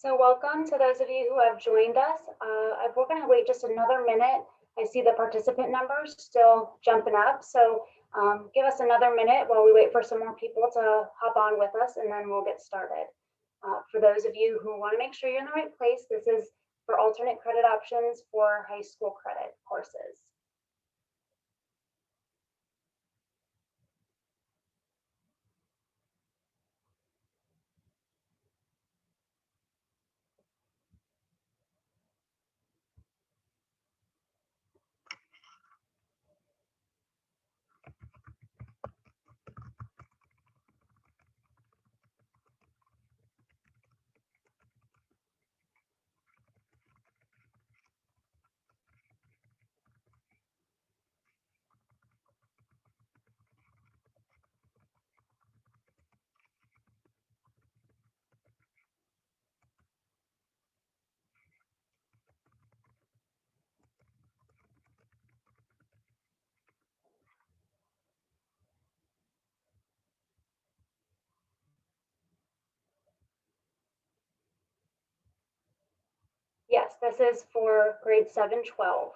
So welcome to those of you who have joined us. We're going to wait just another minute. I see the participant numbers still jumping up. So give us another minute while we wait for some more people to hop on with us, and then we'll get started. For those of you who want to make sure you're in the right place, this is for alternate credit options for high school credit courses. Yes, this is for grade 7-12. All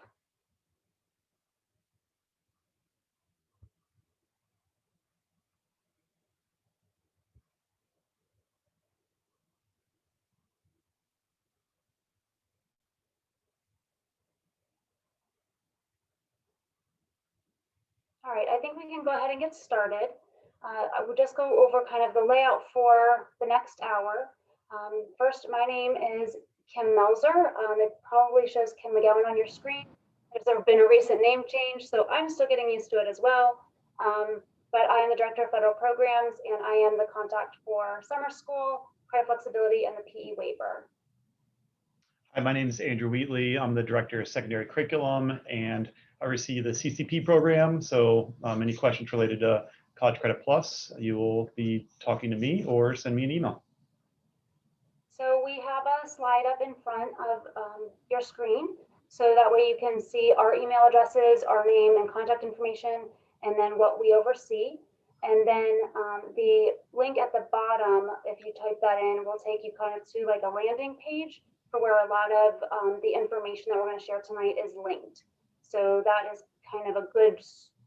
right, I think we can go ahead and get started. I will just go over kind of the layout for the next hour. First, my name is Kim Melzer. It probably shows Kim McGowan on your screen. There's been a recent name change, so I'm still getting used to it as well. But I am the Director of Federal Programs, and I am the contact for summer school, credit flexibility, and the PE waiver. Hi, my name is Andrew Wheatley. I'm the Director of Secondary Curriculum, and I oversee the CCP program. So any questions related to College Credit Plus, you will be talking to me or send me an email. So we have a slide up in front of your screen. So that way you can see our email addresses, our name and contact information, and then what we oversee. And then the link at the bottom, if you type that in, will take you kind of to like a landing page for where a lot of the information that we're going to share tonight is linked. So that is kind of a good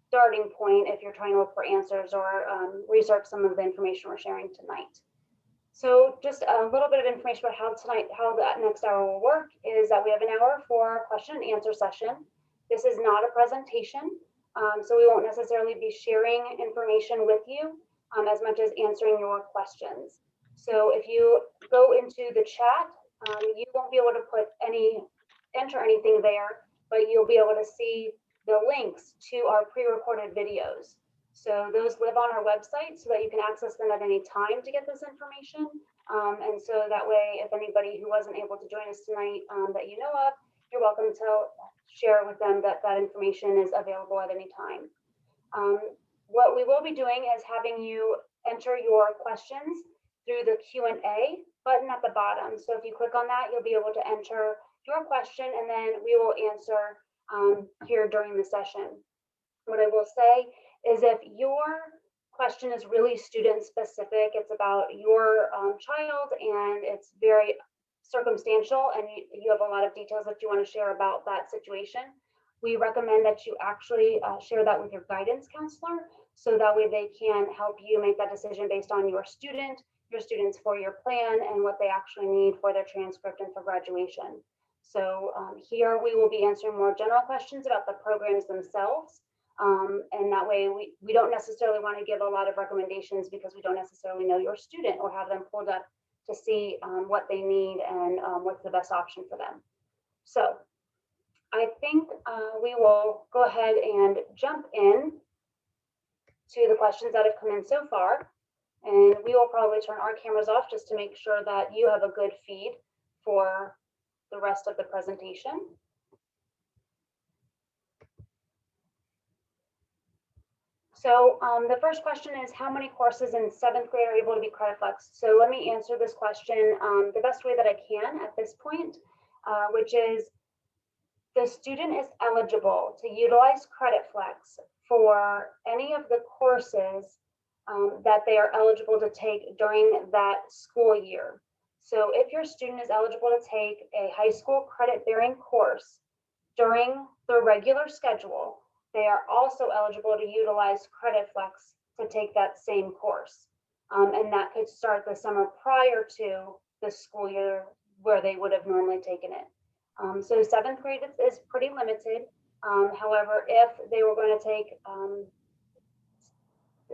starting point if you're trying to look for answers or research some of the information we're sharing tonight. So just a little bit of information about how that next hour will work is that we have an hour for question and answer session. This is not a presentation, so we won't necessarily be sharing information with you as much as answering your questions. So if you go into the chat, you won't be able to enter anything there, but you'll be able to see the links to our pre-recorded videos. So those live on our website so that you can access them at any time to get this information. And so that way, if anybody who wasn't able to join us tonight that you know of, you're welcome to share with them that that information is available at any time. What we will be doing is having you enter your questions through the Q&A button at the bottom. So if you click on that, you'll be able to enter your question and then we will answer here during the session. What I will say is if your question is really student specific, it's about your child and it's very circumstantial and you have a lot of details that you want to share about that situation, we recommend that you actually share that with your guidance counselor so that way they can help you make that decision based on your student's 4-year plan and what they actually need for their transcript and for graduation. So here we will be answering more general questions about the programs themselves. And that way we don't necessarily want to give a lot of recommendations because we don't necessarily know your student or have them pulled up to see what they need and what's the best option for them. So I think we will go ahead and jump in to the questions that have come in so far. And we will probably turn our cameras off just to make sure that you have a good feed for the rest of the presentation. So the first question is how many courses in 7th grade are able to be credit flexed? So let me answer this question the best way that I can at this point, which is the student is eligible to utilize credit flex for any of the courses that they are eligible to take during that school year. So if your student is eligible to take a high school credit-bearing course during the regular schedule, they are also eligible to utilize Credit Flex to take that same course. And that could start the summer prior to the school year where they would have normally taken it. So 7th grade is pretty limited. However, if they were going to take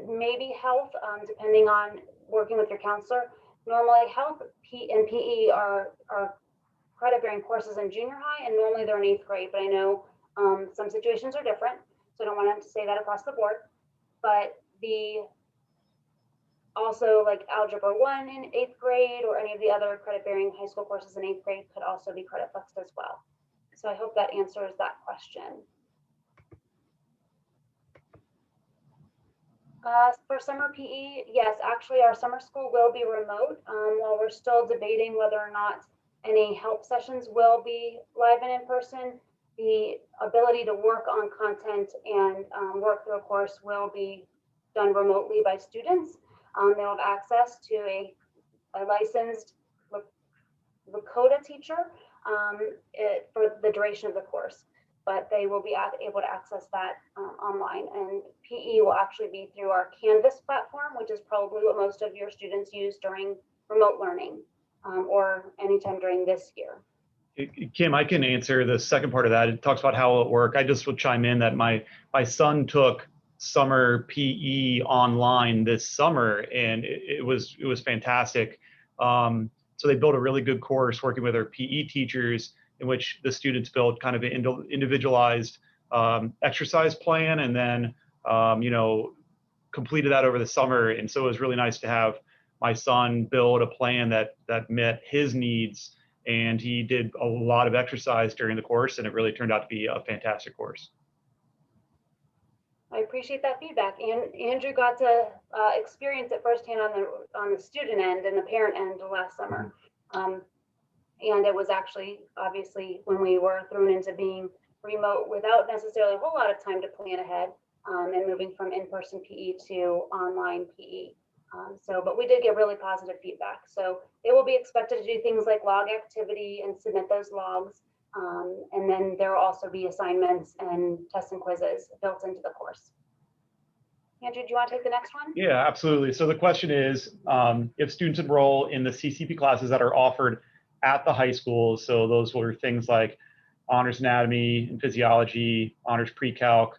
maybe health, depending on working with your counselor, normally health and PE are credit-bearing courses in junior high, and normally they're in 8th grade, but I know some situations are different, so I don't want to say that across the board. But also like Algebra 1 in 8th grade or any of the other credit-bearing high school courses in 8th grade could also be credit flexed as well. So I hope that answers that question. For summer PE, yes, actually our summer school will be remote while we're still debating whether or not any help sessions will be live and in person. The ability to work on content and work through a course will be done remotely by students. They'll have access to a licensed Lakota teacher for the duration of the course, but they will be able to access that online. And PE will actually be through our Canvas platform, which is probably what most of your students use during remote learning or anytime during this year. Kim, I can answer the second part of that. It talks about how it work. I just would chime in that my son took summer PE online this summer, and it was fantastic. So they built a really good course working with their PE teachers, in which the students built kind of an individualized exercise plan, and then completed that over the summer. And so it was really nice to have my son build a plan that met his needs. And he did a lot of exercise during the course, and it really turned out to be a fantastic course. I appreciate that feedback. And Andrew got to experience it firsthand on the student end and the parent end last summer. And it was actually, obviously, when we were thrown into being remote without necessarily a whole lot of time to plan ahead and moving from in-person PE to online PE. But we did get really positive feedback. So they will be expected to do things like log activity and submit those logs. And then there will also be assignments and tests and quizzes built into the course. Andrew, do you want to take the next one? Yeah, absolutely. So the question is, if students enroll in the CCP classes that are offered at the high schools, so those were things like honors anatomy and physiology, honors pre-calc,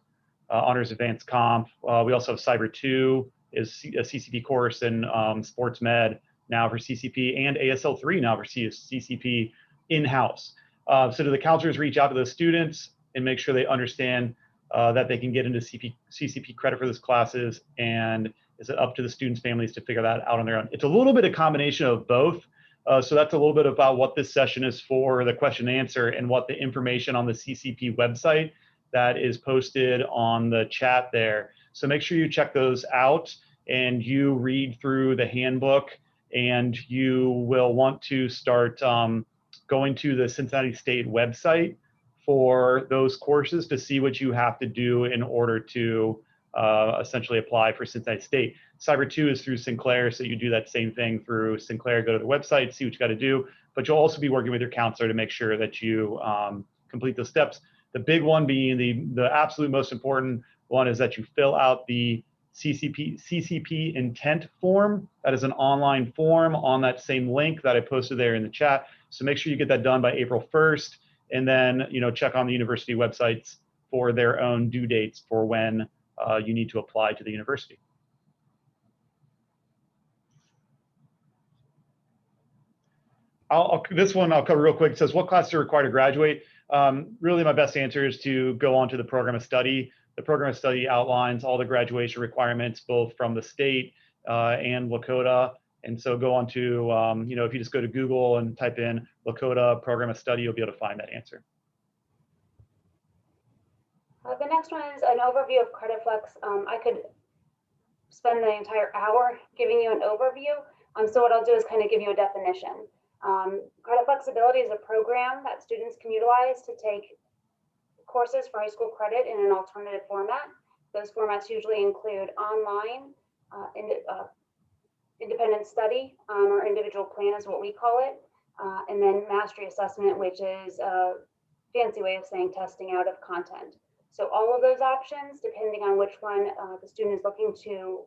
honors advanced comp. We also have Cyber 2 is a CCP course in sports med now for CCP, and ASL 3 now for CCP in-house. So do the counselors reach out to those students and make sure they understand that they can get into CCP credit for those classes, and is it up to the students' families to figure that out on their own? It's a little bit of combination of both. So that's a little bit about what this session is for, the question and answer, and what the information on the CCP website that is posted on the chat there. So make sure you check those out and you read through the handbook, and you will want to start going to the Cincinnati State website for those courses to see what you have to do in order to essentially apply for Cincinnati State. Cyber 2 is through Sinclair, so you do that same thing through Sinclair. Go to the website, see what you got to do, but you'll also be working with your counselor to make sure that you complete those steps. The big one being the absolute most important one is that you fill out the CCP intent form. That is an online form on that same link that I posted there in the chat. So make sure you get that done by April 1st, and then check on the university websites for their own due dates for when you need to apply to the university. This one I'll cover real quick. It says, what classes are required to graduate? Really, my best answer is to go on to the program of study. The program of study outlines all the graduation requirements, both from the state and Lakota. And so go on to, if you just go to Google and type in Lakota program of study, you'll be able to find that answer. The next one is an overview of Credit Flex. I could spend the entire hour giving you an overview. So what I'll do is kind of give you a definition. Credit Flexibility is a program that students can utilize to take courses for high school credit in an alternative format. Those formats usually include online, independent study, or individual plan is what we call it. And then mastery assessment, which is a fancy way of saying testing out of content. So all of those options, depending on which one the student is looking to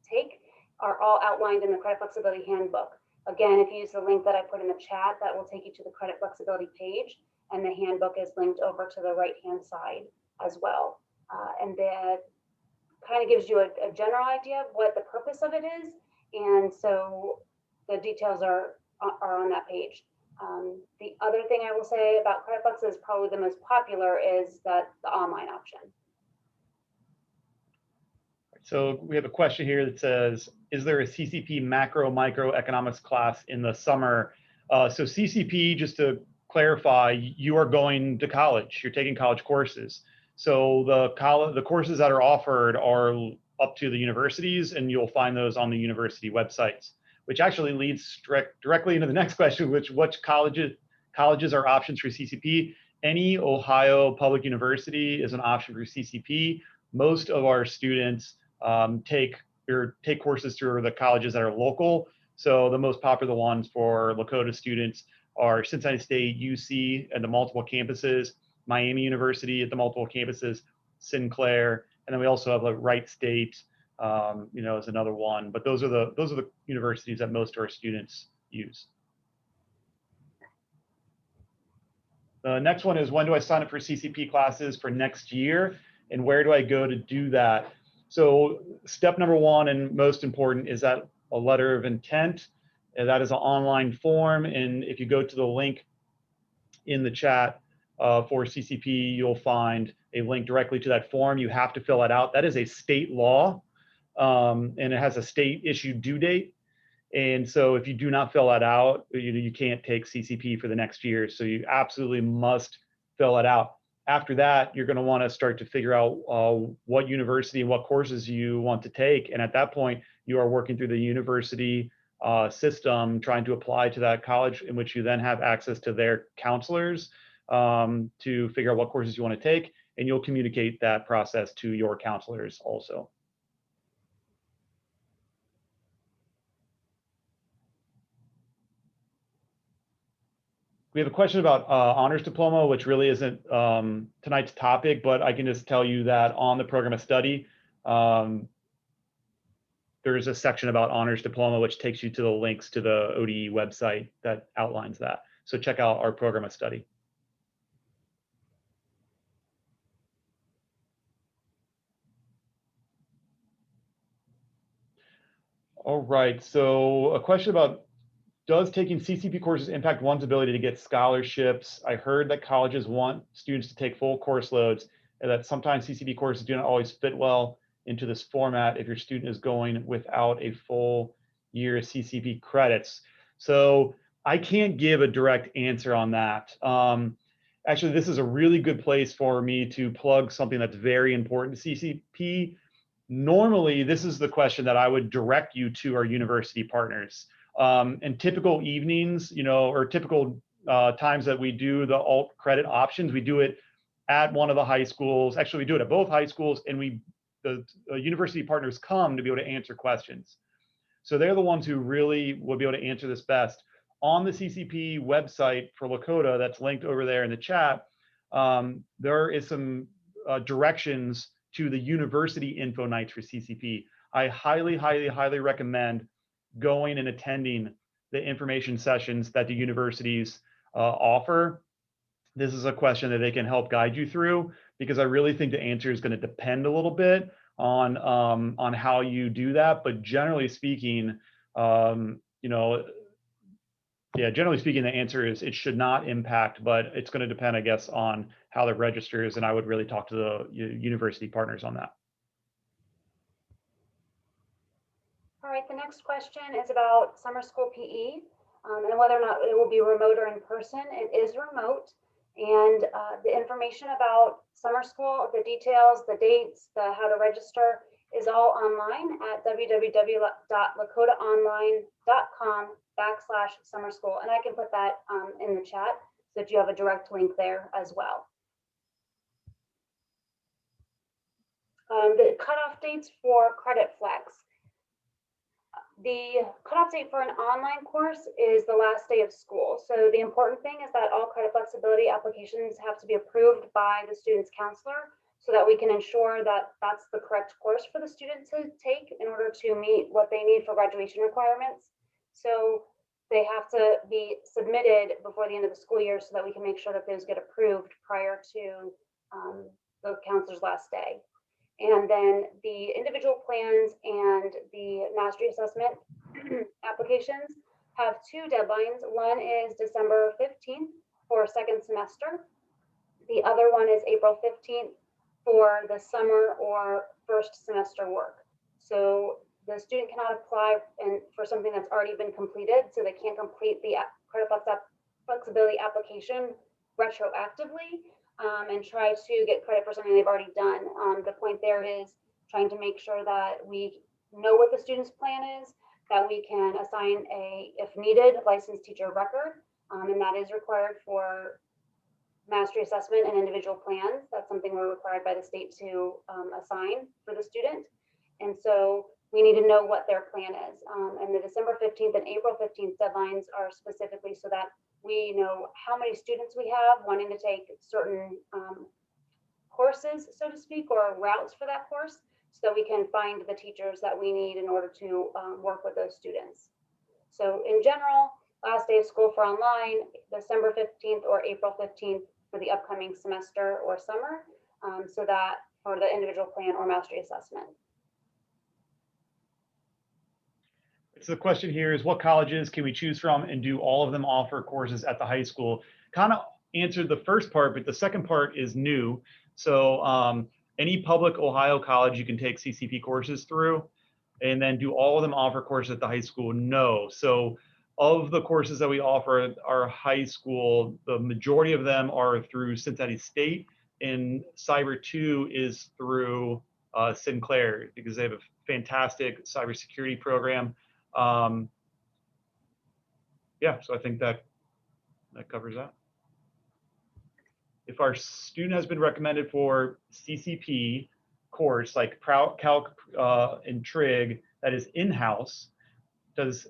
take, are all outlined in the credit flexibility handbook. Again, if you use the link that I put in the chat, that will take you to the credit flexibility page, and the handbook is linked over to the right-hand side as well. And that kind of gives you a general idea of what the purpose of it is. And so the details are on that page. The other thing I will say about credit flex is probably the most popular is that the online option. So we have a question here that says, is there a CCP macro microeconomics class in the summer? So CCP, just to clarify, you are going to college, you're taking college courses. So the courses that are offered are up to the universities, and you'll find those on the university websites, which actually leads directly into the next question, which colleges are options for CCP. Any Ohio public university is an option for CCP. Most of our students take courses through the colleges that are local. So the most popular ones for Lakota students are Cincinnati State, UC, and the multiple campuses, Miami University at the multiple campuses, Sinclair, and then we also have like Wright State, is another one. But those are the universities that most of our students use. The next one is, when do I sign up for CCP classes for next year, and where do I go to do that? So step number one, and most important, is that a letter of intent. And that is an online form. And if you go to the link in the chat for CCP, you'll find a link directly to that form. You have to fill that out. That is a state law, and it has a state issued due date. And so if you do not fill that out, you can't take CCP for the next year. So you absolutely must fill it out. After that, you're going to want to start to figure out what university and what courses you want to take. And at that point, you are working through the university system, trying to apply to that college, in which you then have access to their counselors to figure out what courses you want to take. And you'll communicate that process to your counselors also. We have a question about honors diploma, which really isn't tonight's topic, but I can just tell you that on the program of study, there's a section about honors diploma, which takes you to the links to the ODE website that outlines that. So check out our program of study. All right, so a question about, does taking CCP courses impact one's ability to get scholarships? I heard that colleges want students to take full course loads, and that sometimes CCP courses do not always fit well into this format if your student is going without a full year of CCP credits. So I can't give a direct answer on that. Actually, this is a really good place for me to plug something that's very important to CCP. Normally, this is the question that I would direct you to our university partners. And typical evenings, or typical times that we do the alt credit options, we do it at one of the high schools. Actually, we do it at both high schools, and the university partners come to be able to answer questions. So they're the ones who really will be able to answer this best. On the CCP website for Lakota, that's linked over there in the chat, there is some directions to the university info nights for CCP. I highly, highly, highly recommend going and attending the information sessions that the universities offer. This is a question that they can help guide you through, because I really think the answer is going to depend a little bit on how you do that. But generally speaking, generally speaking, the answer is it should not impact, but it's going to depend, I guess, on how it registers. And I would really talk to the university partners on that. All right, the next question is about summer school PE and whether or not it will be remote or in person. It is remote, and the information about summer school, the details, the dates, how to register is all online at www.lakotaonline.com/summer school. And I can put that in the chat so that you have a direct link there as well. The cutoff dates for credit flex. The cutoff date for an online course is the last day of school. So the important thing is that all credit flexibility applications have to be approved by the student's counselor so that we can ensure that that's the correct course for the student to take in order to meet what they need for graduation requirements. So they have to be submitted before the end of the school year so that we can make sure that those get approved prior to the counselor's last day. And then the individual plans and the mastery assessment applications have two deadlines. One is December 15th for second semester. The other one is April 15th for the summer or first semester work. So the student cannot apply for something that's already been completed, so they can't complete the credit flexibility application retroactively and try to get credit for something they've already done. The point there is trying to make sure that we know what the student's plan is, that we can assign a, if needed, licensed teacher of record, and that is required for mastery assessment and individual plans. That's something we're required by the state to assign for the student. And so we need to know what their plan is. And the December 15th and April 15th deadlines are specifically so that we know how many students we have wanting to take certain courses, so to speak, or routes for that course, so that we can find the teachers that we need in order to work with those students. So in general, last day of school for online, December 15th or April 15th for the upcoming semester or summer, so that for the individual plan or mastery assessment. So the question here is, what colleges can we choose from, and do all of them offer courses at the high school? Kind of answered the first part, but the second part is new. So any public Ohio college you can take CCP courses through, and then do all of them offer courses at the high school? No. So of the courses that we offer at our high school, the majority of them are through Cincinnati State, and Cyber 2 is through Sinclair, because they have a fantastic cybersecurity program. Yeah, so I think that covers that. If our student has been recommended for CCP course like Calc and Trig that is in-house, does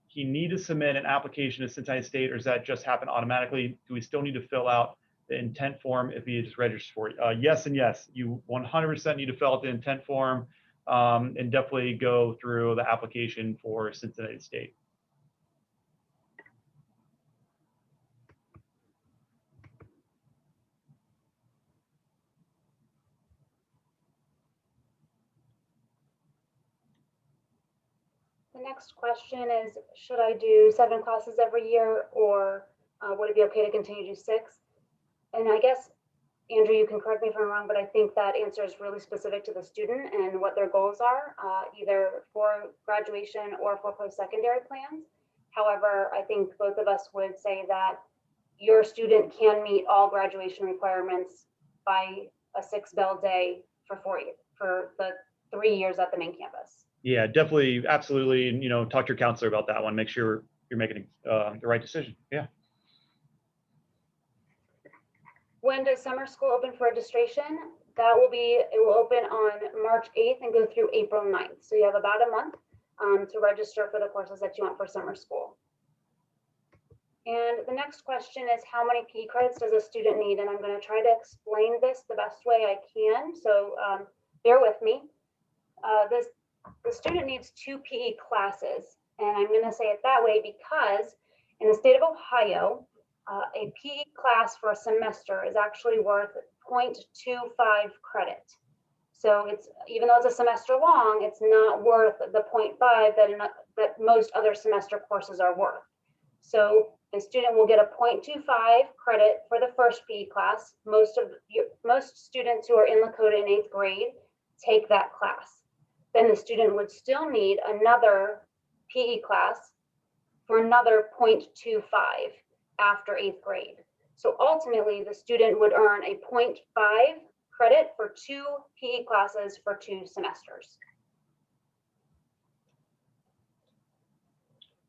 he need to submit an application to Cincinnati State, or does that just happen automatically? Do we still need to fill out the intent form if he just registers for it? Yes and yes. You 100% need to fill out the intent form and definitely go through the application for Cincinnati State. The next question is, should I do 7 classes every year, or would it be okay to continue to do 6? And I guess, Andrew, you can correct me if I'm wrong, but I think that answer is really specific to the student and what their goals are, either for graduation or for post-secondary plans. However, I think both of us would say that your student can meet all graduation requirements by a 6-bell day for 4 years, for the 3 years at the main campus. Yeah, definitely, absolutely. And, talk to your counselor about that one. Make sure you're making the right decision. Yeah. When does summer school open for registration? It will open on March 8th and go through April 9th. So you have about a month to register for the courses that you want for summer school. And the next question is, how many PE credits does a student need? And I'm going to try to explain this the best way I can. So bear with me. The student needs 2 PE classes. And I'm going to say it that way because in the state of Ohio, a PE class for a semester is actually worth 0.25 credit. So even though it's a semester long, it's not worth the 0.5 that most other semester courses are worth. So the student will get a 0.25 credit for the first PE class. Most students who are in Lakota in 8th grade take that class. Then the student would still need another PE class for another 0.25 after 8th grade. So ultimately, the student would earn a 0.5 credit for 2 PE classes for 2 semesters.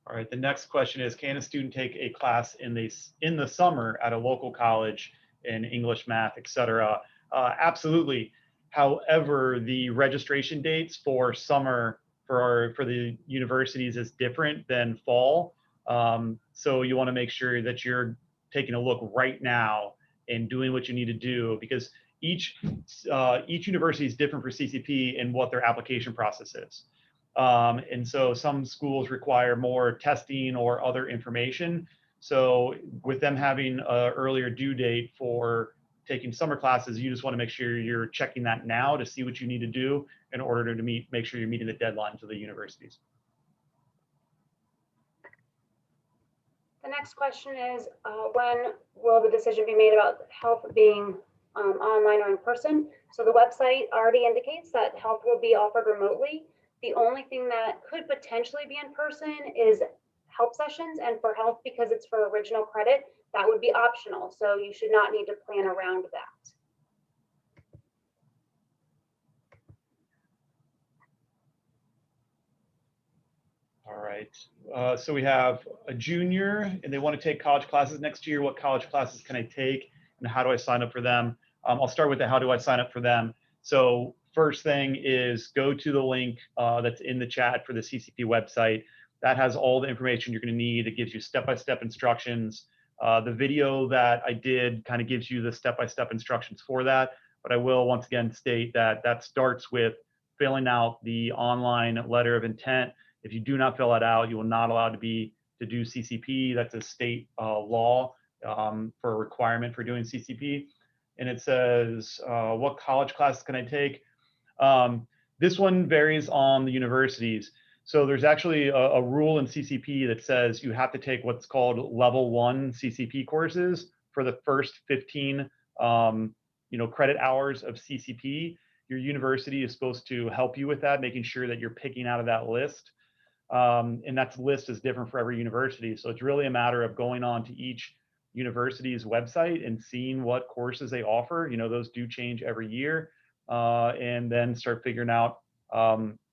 All right, the next question is, can a student take a class in the summer at a local college in English, math, etc.? Absolutely. However, the registration dates for summer for the universities is different than fall. So you want to make sure that you're taking a look right now and doing what you need to do, because each university is different for CCP and what their application process is. And so some schools require more testing or other information. So with them having an earlier due date for taking summer classes, you just want to make sure you're checking that now to see what you need to do in order to make sure you're meeting the deadlines of the universities. The next question is, when will the decision be made about health being online or in person? So the website already indicates that health will be offered remotely. The only thing that could potentially be in person is help sessions, and for health, because it's for original credit, that would be optional. So you should not need to plan around that. All right, so we have a junior and they want to take college classes next year. What college classes can I take and how do I sign up for them? I'll start with the how do I sign up for them. So first thing is go to the link that's in the chat for the CCP website. That has all the information you're going to need. It gives you step-by-step instructions. The video that I did kind of gives you the step-by-step instructions for that. But I will once again state that that starts with filling out the online letter of intent. If you do not fill that out, you will not allowed to do CCP. That's a state law for a requirement for doing CCP. And it says, what college classes can I take? This one varies on the universities. So there's actually a rule in CCP that says you have to take what's called level 1 CCP courses for the first 15 credit hours of CCP. Your university is supposed to help you with that, making sure that you're picking out of that list. And that list is different for every university. So it's really a matter of going on to each university's website and seeing what courses they offer. Those do change every year, and then start figuring out,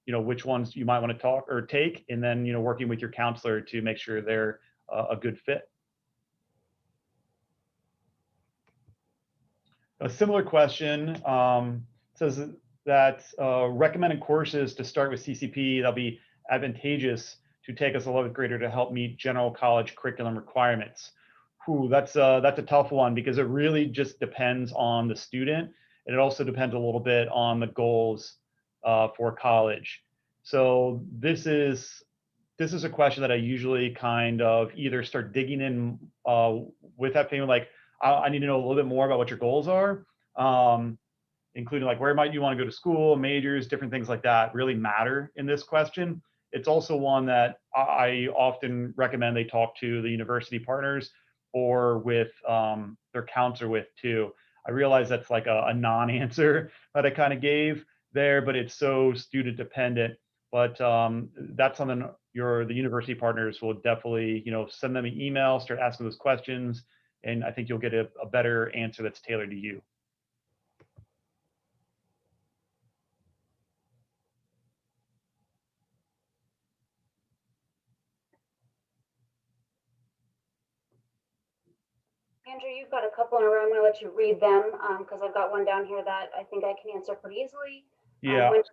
which ones you might want to talk or take, and then, working with your counselor to make sure they're a good fit. A similar question says that recommended courses to start with CCP that'll be advantageous to take as a 11th grader to help meet general college curriculum requirements. That's a tough one because it really just depends on the student, and it also depends a little bit on the goals for college. So this is a question that I usually kind of either start digging in with that family, like I need to know a little bit more about what your goals are, including like where might you want to go to school, majors, different things like that really matter in this question. It's also one that I often recommend they talk to the university partners or with their counselor with too. I realize that's like a non-answer that I kind of gave there, but it's so student dependent. But that's something the university partners will definitely, send them an email, start asking those questions, and I think you'll get a better answer that's tailored to you. Andrew, you've got a couple in a row. I'm going to let you read them because I've got one down here that I think I can answer pretty easily. Yeah. When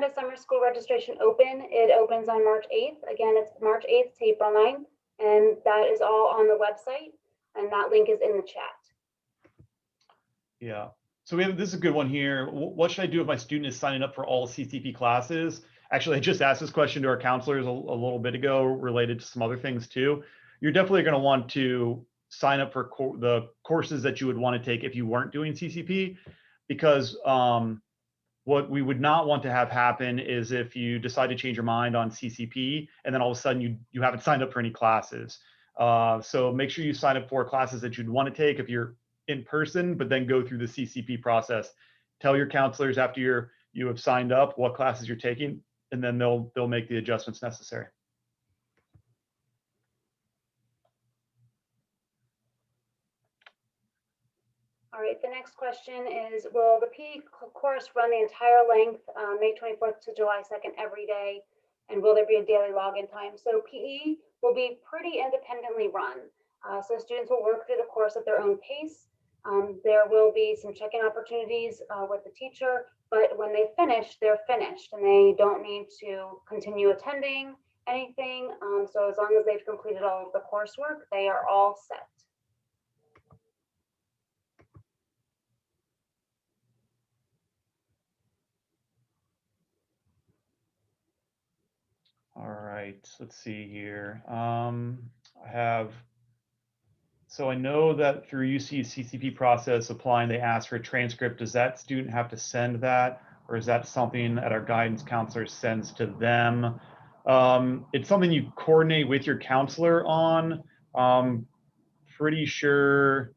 does summer school registration open? It opens on March 8th. Again, it's March 8th to April 9th, and that is all on the website, and that link is in the chat. Yeah. So this is a good one here. What should I do if my student is signing up for all CCP classes? Actually, I just asked this question to our counselors a little bit ago related to some other things too. You're definitely going to want to sign up for the courses that you would want to take if you weren't doing CCP, because what we would not want to have happen is if you decide to change your mind on CCP and then all of a sudden you haven't signed up for any classes. So make sure you sign up for classes that you'd want to take if you're in person, but then go through the CCP process. Tell your counselors after you have signed up what classes you're taking, and then they'll make the adjustments necessary. All right, the next question is, will the PE course run the entire length, May 24th to July 2nd every day? And will there be a daily login time? So PE will be pretty independently run. So students will work through the course at their own pace. There will be some check-in opportunities with the teacher, but when they finish, they're finished and they don't need to continue attending anything. So as long as they've completed all of the coursework, they are all set. All right, let's see here. So I know that through UC's CCP process applying, they ask for a transcript. Does that student have to send that, or is that something that our guidance counselor sends to them? It's something you coordinate with your counselor on. Pretty sure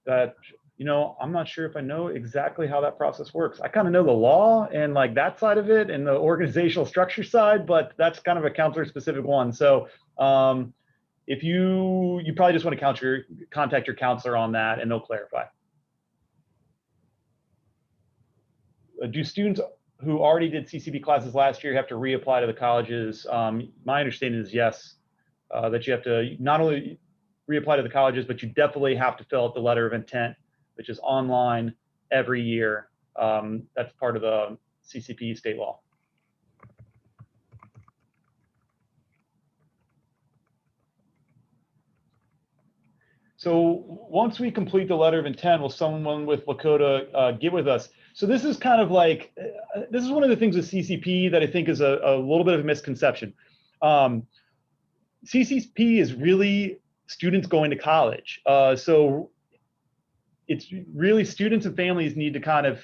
that, I'm not sure if I know exactly how that process works. I kind of know the law and like that side of it and the organizational structure side, but that's kind of a counselor specific one. So if you probably just want to contact your counselor on that and they'll clarify. Do students who already did CCP classes last year have to reapply to the colleges? My understanding is yes, that you have to not only reapply to the colleges, but you definitely have to fill out the letter of intent, which is online every year. That's part of the CCP state law. So once we complete the letter of intent, will someone with Lakota get with us? So this is kind of like, this is one of the things with CCP that I think is a little bit of a misconception. CCP is really students going to college. So it's really students and families need to kind of,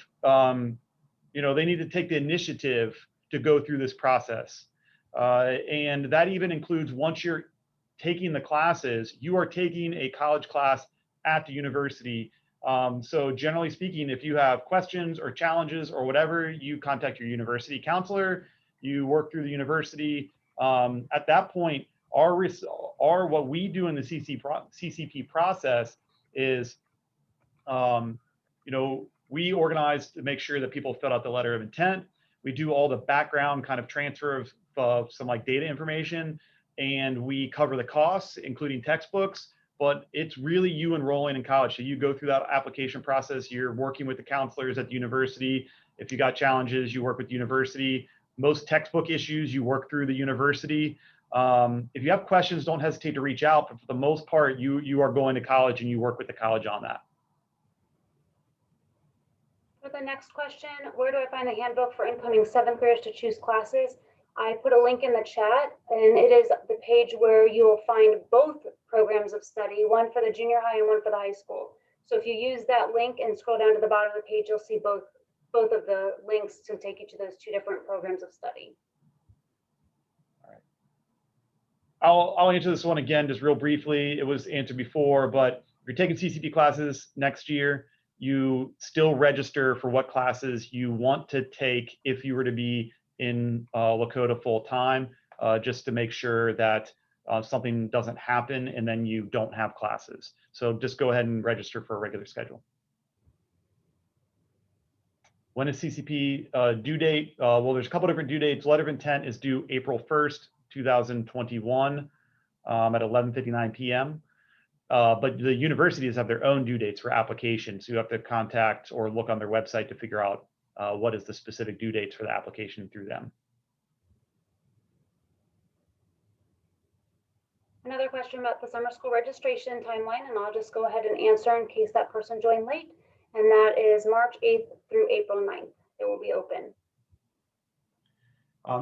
they need to take the initiative to go through this process. And that even includes once you're taking the classes, you are taking a college class at the university. So generally speaking, if you have questions or challenges or whatever, you contact your university counselor, you work through the university. At that point, what we do in the CCP process is, we organize to make sure that people fill out the letter of intent. We do all the background kind of transfer of some like data information, and we cover the costs, including textbooks, but it's really you enrolling in college. So you go through that application process, you're working with the counselors at the university. If you got challenges, you work with the university. Most textbook issues, you work through the university. If you have questions, don't hesitate to reach out, but for the most part, you are going to college and you work with the college on that. For the next question, where do I find the handbook for incoming 7th graders to choose classes? I put a link in the chat, and it is the page where you will find both programs of study, one for the junior high and one for the high school. So if you use that link and scroll down to the bottom of the page, you'll see both of the links to take you to those two different programs of study. All right. I'll answer this one again, just real briefly. It was answered before, but if you're taking CCP classes next year, you still register for what classes you want to take if you were to be in Lakota full time, just to make sure that something doesn't happen and then you don't have classes. So just go ahead and register for a regular schedule. When is CCP due date? Well, there's a couple different due dates. Letter of intent is due April 1st, 2021 at 11:59 p.m. But the universities have their own due dates for applications. So you have to contact or look on their website to figure out what is the specific due dates for the application through them. Another question about the summer school registration timeline, and I'll just go ahead and answer in case that person joined late. And that is March 8th through April 9th. It will be open.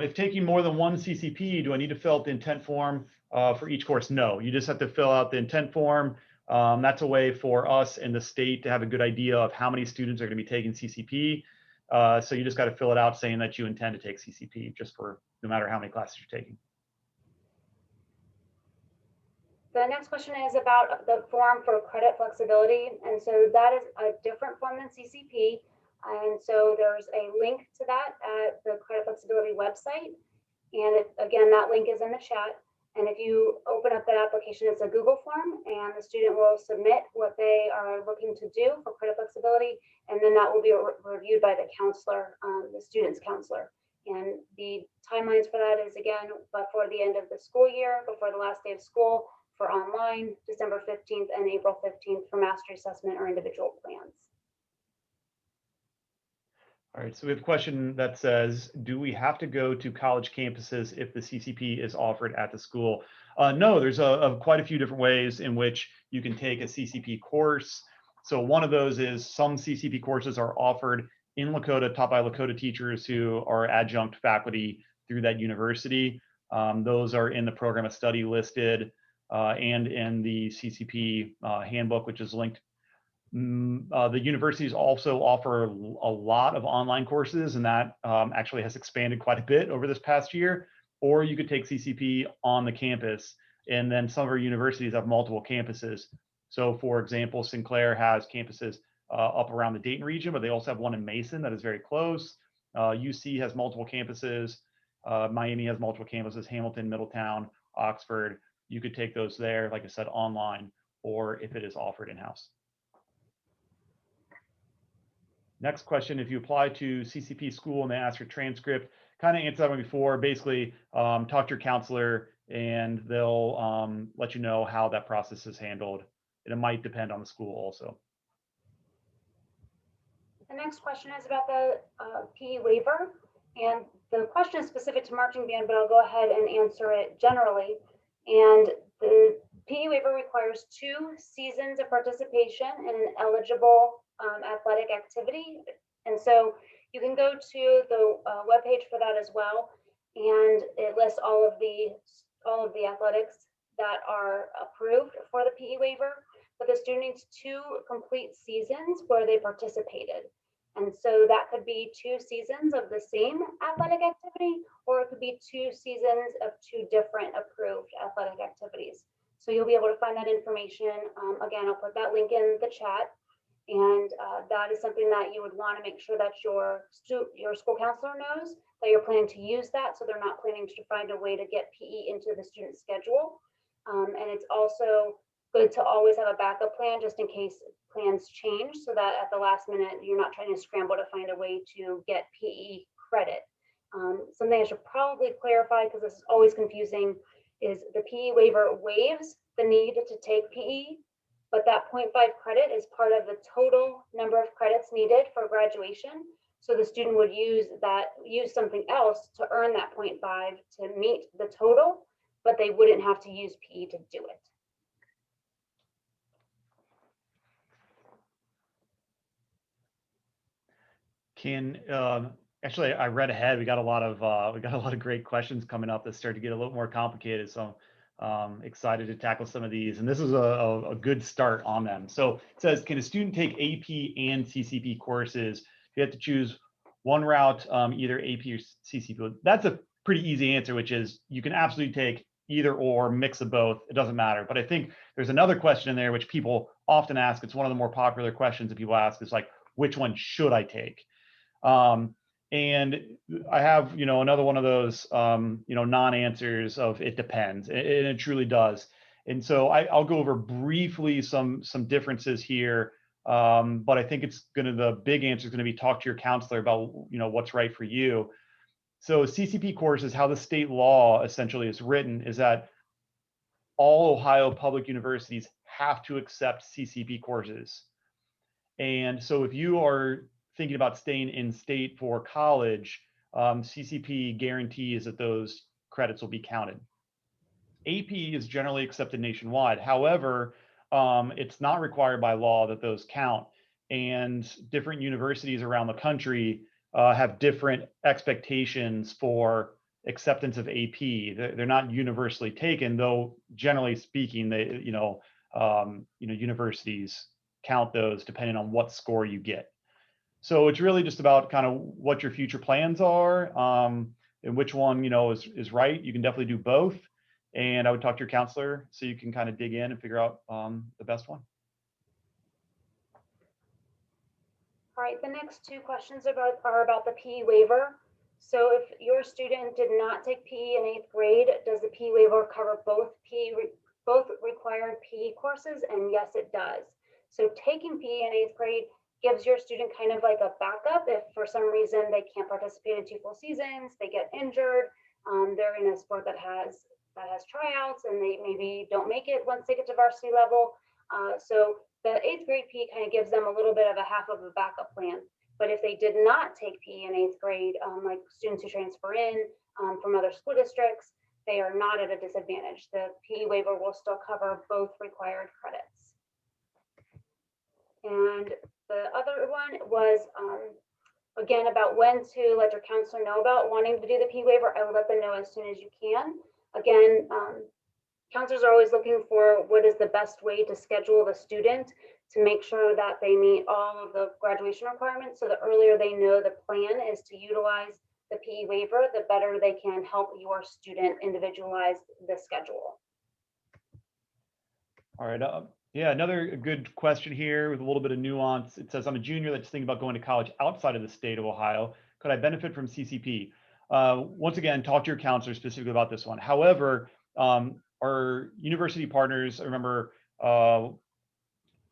If taking more than one CCP, do I need to fill out the intent form for each course? No, you just have to fill out the intent form. That's a way for us and the state to have a good idea of how many students are going to be taking CCP. So you just got to fill it out saying that you intend to take CCP, just for no matter how many classes you're taking. The next question is about the form for credit flexibility. And so that is a different form than CCP. And so there's a link to that at the credit flexibility website. And again, that link is in the chat. And if you open up that application, it's a Google form, and the student will submit what they are looking to do for credit flexibility. And then that will be reviewed by the counselor, the student's counselor. And the timelines for that is, again, before the end of the school year, before the last day of school, for online, December 15th and April 15th for mastery assessment or individual plans. All right, so we have a question that says, do we have to go to college campuses if the CCP is offered at the school? No, there's quite a few different ways in which you can take a CCP course. So one of those is some CCP courses are offered in Lakota, taught by Lakota teachers who are adjunct faculty through that university. Those are in the program of study listed and in the CCP handbook, which is linked. The universities also offer a lot of online courses, and that actually has expanded quite a bit over this past year. Or you could take CCP on the campus, and then some of our universities have multiple campuses. So for example, Sinclair has campuses up around the Dayton region, but they also have one in Mason that is very close. UC has multiple campuses. Miami has multiple campuses, Hamilton, Middletown, Oxford. You could take those there, like I said, online, or if it is offered in-house. Next question, if you apply to CCP school and they ask for transcript, kind of answered that one before, basically talk to your counselor and they'll let you know how that process is handled. And it might depend on the school also. The next question is about the PE waiver. And the question is specific to marching band, but I'll go ahead and answer it generally. And the PE waiver requires 2 seasons of participation in an eligible athletic activity. And so you can go to the webpage for that as well. And it lists all of the athletics that are approved for the PE waiver, but the student needs 2 complete seasons where they participated. And so that could be 2 seasons of the same athletic activity, or it could be 2 seasons of 2 different approved athletic activities. So you'll be able to find that information. Again, I'll put that link in the chat. And that is something that you would want to make sure that your school counselor knows that you're planning to use that, so they're not planning to find a way to get PE into the student schedule. And it's also good to always have a backup plan just in case plans change, so that at the last minute you're not trying to scramble to find a way to get PE credit. Something I should probably clarify, because this is always confusing, is the PE waiver waives the need to take PE, but that 0.5 credit is part of the total number of credits needed for graduation. So the student would use something else to earn that 0.5 to meet the total, but they wouldn't have to use PE to do it. Actually, I read ahead. We got a lot of great questions coming up that start to get a little more complicated. So excited to tackle some of these, and this is a good start on them. So it says, can a student take AP and CCP courses? You have to choose one route, either AP or CCP. That's a pretty easy answer, which is you can absolutely take either or, mix of both. It doesn't matter. But I think there's another question in there which people often ask. It's one of the more popular questions that people ask, is like, which one should I take? And I have, another one of those, non-answers of it depends, and it truly does. And so I'll go over briefly some differences here, but I think the big answer is going to be talk to your counselor about, what's right for you. So CCP courses, how the state law essentially is written, is that all Ohio public universities have to accept CCP courses. And so if you are thinking about staying in state for college, CCP guarantees that those credits will be counted. AP is generally accepted nationwide. However, it's not required by law that those count. And different universities around the country have different expectations for acceptance of AP. They're not universally taken, though generally speaking, they, universities count those depending on what score you get. So it's really just about kind of what your future plans are, and which one, is right. You can definitely do both. And I would talk to your counselor so you can kind of dig in and figure out the best one. All right, the next 2 questions are about the PE waiver. So if your student did not take PE in 8th grade, does the PE waiver cover both required PE courses? And yes, it does. So taking PE in 8th grade gives your student kind of like a backup if for some reason they can't participate in 2 full seasons, they get injured, they're in a sport that has that has tryouts and they maybe don't make it once they get to varsity level. So the 8th grade PE kind of gives them a little bit of a half of a backup plan. But if they did not take PE in 8th grade, like students who transfer in from other school districts, they are not at a disadvantage. The PE waiver will still cover both required credits. And the other one was, again, about when to let your counselor know about wanting to do the PE waiver. I will let them know as soon as you can. Again, counselors are always looking for what is the best way to schedule the student to make sure that they meet all of the graduation requirements. So the earlier they know the plan is to utilize the PE waiver, the better they can help your student individualize the schedule. All right. Yeah, another good question here with a little bit of nuance. It says, I'm a junior that's thinking about going to college outside of the state of Ohio. Could I benefit from CCP? Once again, talk to your counselor specifically about this one. However, our university partners, I remember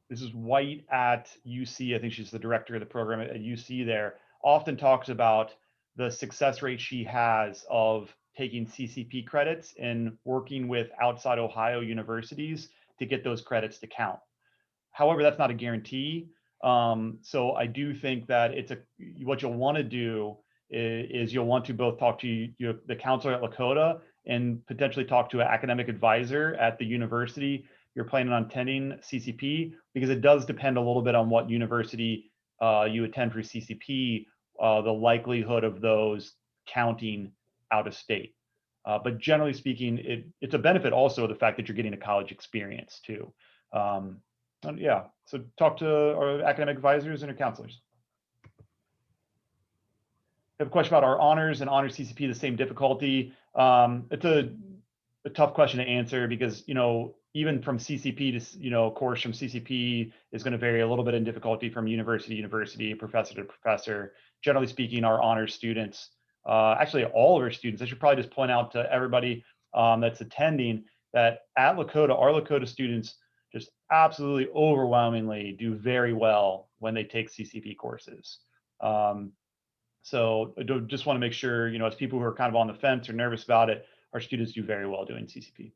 this is White at UC. I think she's the director of the program at UC there, often talks about the success rate she has of taking CCP credits and working with outside Ohio universities to get those credits to count. However, that's not a guarantee. So I do think that what you'll want to do is you'll want to both talk to the counselor at Lakota and potentially talk to an academic advisor at the university you're planning on attending CCP, because it does depend a little bit on what university you attend for CCP, the likelihood of those counting out of state. But generally speaking, it's a benefit also of the fact that you're getting a college experience too. Yeah, so talk to our academic advisors and our counselors. I have a question about our honors and honors CCP, the same difficulty. It's a tough question to answer because, even from CCP to, course from CCP is going to vary a little bit in difficulty from university to university, professor to professor. Generally speaking, our honors students, actually all of our students, I should probably just point out to everybody that's attending that at Lakota, our Lakota students just absolutely overwhelmingly do very well when they take CCP courses. So I just want to make sure, as people who are kind of on the fence or nervous about it, our students do very well doing CCP.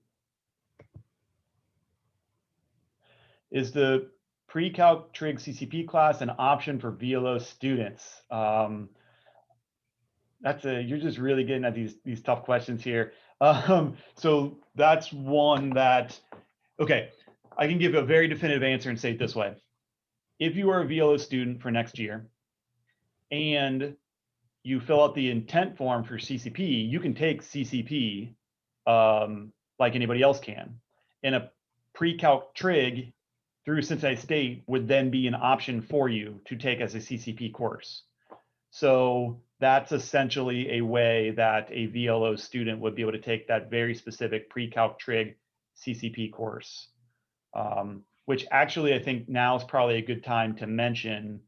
Is the pre-calc trig CCP class an option for VLO students? You're just really getting at these tough questions here. So that's one that, okay, I can give a very definitive answer and say it this way. If you are a VLO student for next year and you fill out the intent form for CCP, you can take CCP like anybody else can. And a pre-calc trig through Cincinnati State would then be an option for you to take as a CCP course. So that's essentially a way that a VLO student would be able to take that very specific pre-calc trig CCP course, which actually I think now is probably a good time to mention,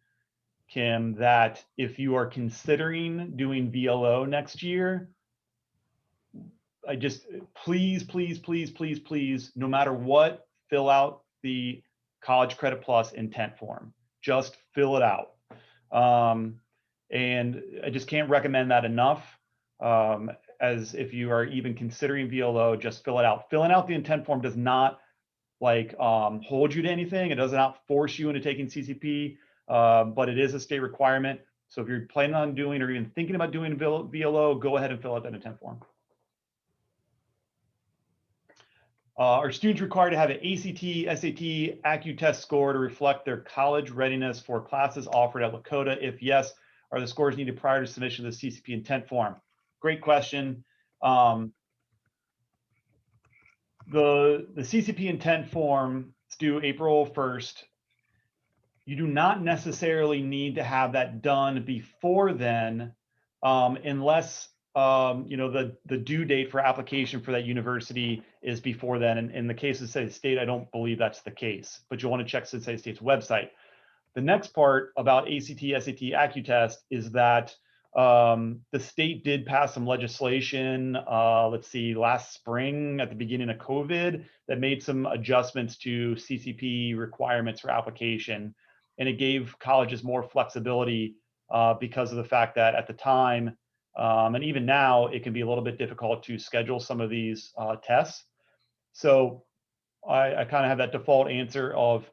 Kim, that if you are considering doing VLO next year, I just, please, no matter what, fill out the College Credit Plus intent form. Just fill it out. And I just can't recommend that enough. As if you are even considering VLO, just fill it out. Filling out the intent form does not hold you to anything. It does not force you into taking CCP, but it is a state requirement. So if you're planning on doing or even thinking about doing VLO, go ahead and fill out that intent form. Are students required to have an ACT, SAT, Accu test score to reflect their college readiness for classes offered at Lakota? If yes, are the scores needed prior to submission of the CCP intent form? Great question. The CCP intent form is due April 1st. You do not necessarily need to have that done before then, unless the due date for application for that university is before then. And in the case of Cincinnati State, I don't believe that's the case, but you'll want to check Cincinnati State's website. The next part about ACT, SAT, Accu test is that the state did pass some legislation, last spring at the beginning of COVID, that made some adjustments to CCP requirements for application. And it gave colleges more flexibility because of the fact that at the time, And even now, it can be a little bit difficult to schedule some of these tests. So I kind of have that default answer of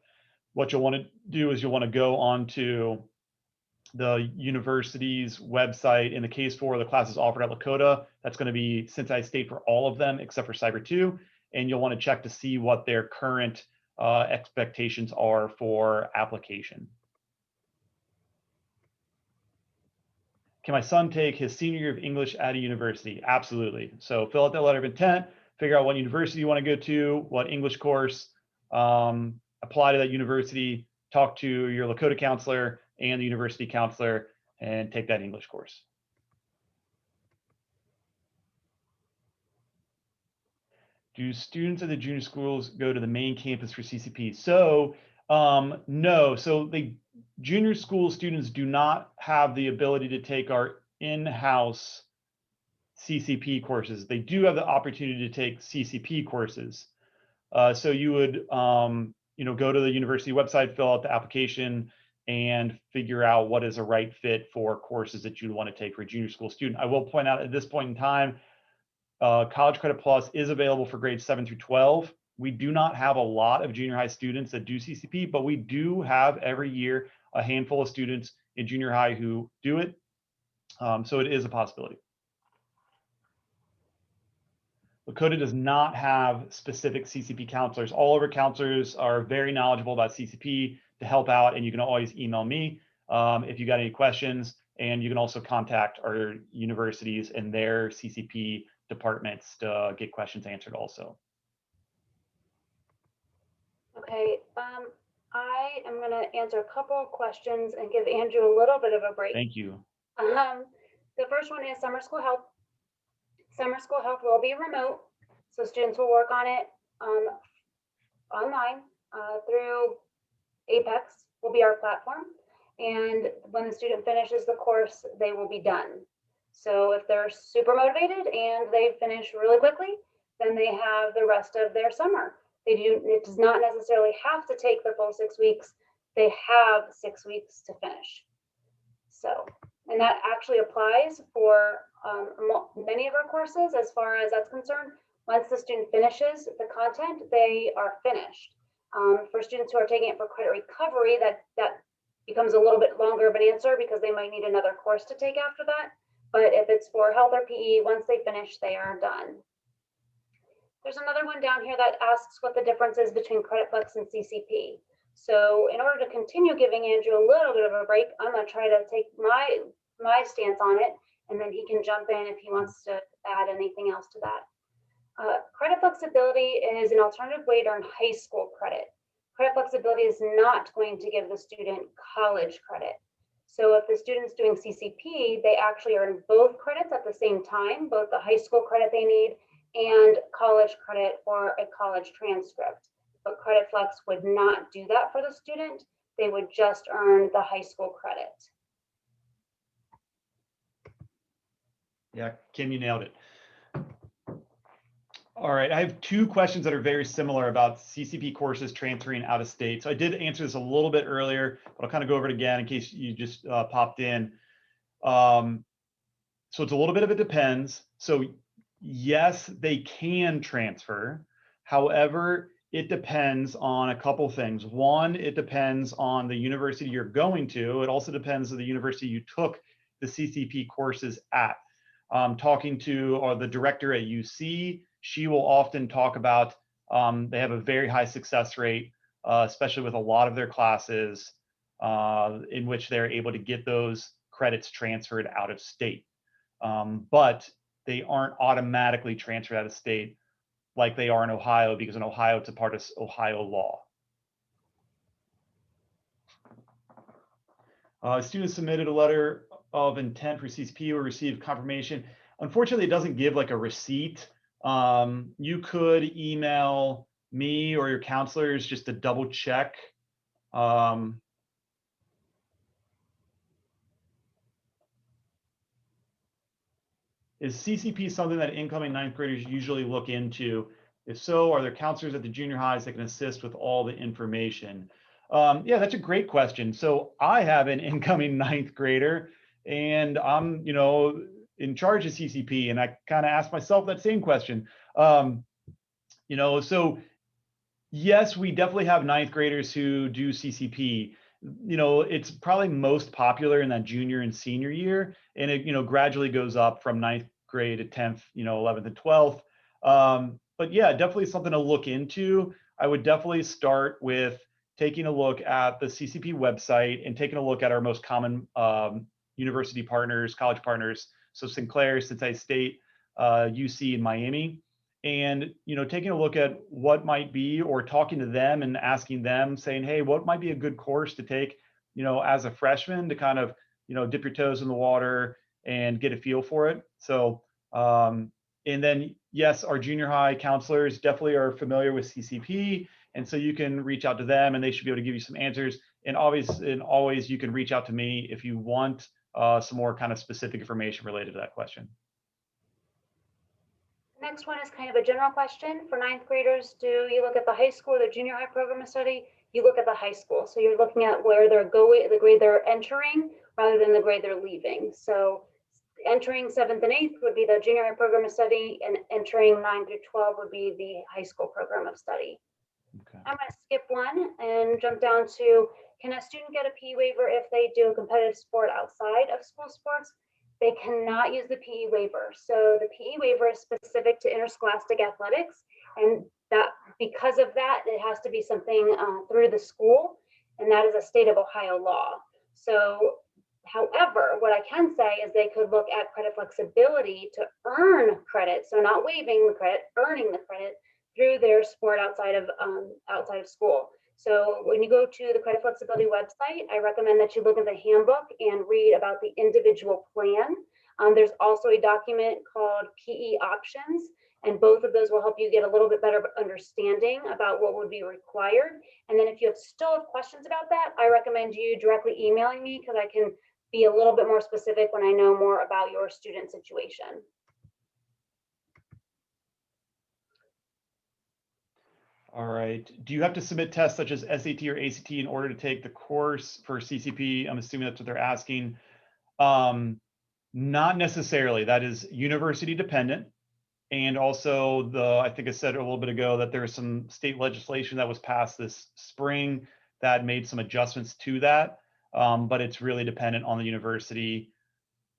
what you'll want to do is you'll want to go onto the university's website. In the case for the classes offered at Lakota, that's going to be Cincinnati State for all of them except for Cyber 2. And you'll want to check to see what their current expectations are for application. Can my son take his senior year of English at a university? Absolutely. So fill out that letter of intent, figure out what university you want to go to, what English course, apply to that university, talk to your Lakota counselor and the university counselor, and take that English course. Do students at the junior schools go to the main campus for CCP? So no, so the junior school students do not have the ability to take our in-house CCP courses. They do have the opportunity to take CCP courses. So you would go to the university website, fill out the application, and figure out what is a right fit for courses that you want to take for a junior school student. I will point out at this point in time, College Credit Plus is available for grades 7 through 12. We do not have a lot of junior high students that do CCP, but we do have every year a handful of students in junior high who do it. So it is a possibility. Lakota does not have specific CCP counselors. All of our counselors are very knowledgeable about CCP to help out, and you can always email me if you got any questions, and you can also contact our universities and their CCP departments to get questions answered also. Okay, I am going to answer a couple of questions and give Andrew a little bit of a break. Thank you. The first one is summer school help. Summer school help will be remote, so students will work on it online through Apex will be our platform. And when the student finishes the course, they will be done. So if they're super motivated and they finish really quickly, then they have the rest of their summer. It does not necessarily have to take the full 6 weeks. They have 6 weeks to finish. So, and that actually applies for many of our courses as far as that's concerned. Once the student finishes the content, they are finished. For students who are taking it for credit recovery, that becomes a little bit longer of an answer because they might need another course to take after that. But if it's for health or PE, once they finish, they are done. There's another one down here that asks what the difference is between Credit Flex and CCP. So in order to continue giving Andrew a little bit of a break, I'm going to try to take my stance on it, and then he can jump in if he wants to add anything else to that. Credit flexibility is an alternative way to earn high school credit. Credit flexibility is not going to give the student college credit. So if the student's doing CCP, they actually earn both credits at the same time, both the high school credit they need and college credit for a college transcript. But Credit Flex would not do that for the student. They would just earn the high school credit. Yeah, Kim, you nailed it. All right, I have two questions that are very similar about CCP courses transferring out of state. So I did answer this a little bit earlier, but I'll kind of go over it again in case you just popped in. So it's a little bit of it depends. So yes, they can transfer. However, it depends on a couple things. One, it depends on the university you're going to. It also depends on the university you took the CCP courses at. Talking to the director at UC, she will often talk about they have a very high success rate, especially with a lot of their classes in which they're able to get those credits transferred out of state. But they aren't automatically transferred out of state like they are in Ohio, because in Ohio, it's a part of Ohio law. Students submitted a letter of intent for CCP or received confirmation. Unfortunately, it doesn't give like a receipt. You could email me or your counselors just to double check. Is CCP something that incoming ninth graders usually look into? If so, are there counselors at the junior highs that can assist with all the information? Yeah, that's a great question. So I have an incoming ninth grader, and I'm, in charge of CCP, and I kind of asked myself that same question. So yes, we definitely have ninth graders who do CCP. It's probably most popular in that junior and senior year, and it gradually goes up from ninth grade to 10th, 11th and 12th. But yeah, definitely something to look into. I would definitely start with taking a look at the CCP website and taking a look at our most common university partners, college partners. So Sinclair, Cincinnati State, UC, and Miami. And taking a look at what might be, or talking to them and asking them, saying, hey, what might be a good course to take as a freshman to kind of dip your toes in the water and get a feel for it. So and then yes, our junior high counselors definitely are familiar with CCP, and so you can reach out to them and they should be able to give you some answers. And always you can reach out to me if you want some more kind of specific information related to that question. Next one is kind of a general question for ninth graders. Do you look at the high school or the junior high program of study? You look at the high school. So you're looking at where they're going, the grade they're entering rather than the grade they're leaving. So entering 7th and 8th would be the junior high program of study, and entering 9 through 12 would be the high school program of study. Okay. I'm going to skip one and jump down to, can a student get a PE waiver if they do a competitive sport outside of school sports? They cannot use the PE waiver. So the PE waiver is specific to interscholastic athletics, and that because of that, it has to be something through the school, and that is a state of Ohio law. So however, what I can say is they could look at credit flexibility to earn credit. So not waiving the credit, earning the credit through their sport outside of school. So when you go to the credit flexibility website, I recommend that you look at the handbook and read about the individual plan. There's also a document called PE options, and both of those will help you get a little bit better understanding about what would be required. And then if you still have questions about that, I recommend you directly emailing me, because I can be a little bit more specific when I know more about your student situation. All right. Do you have to submit tests such as SAT or ACT in order to take the course for CCP? I'm assuming that's what they're asking. Not necessarily. That is university dependent. And also I think I said a little bit ago that there's some state legislation that was passed this spring that made some adjustments to that. But it's really dependent on the university.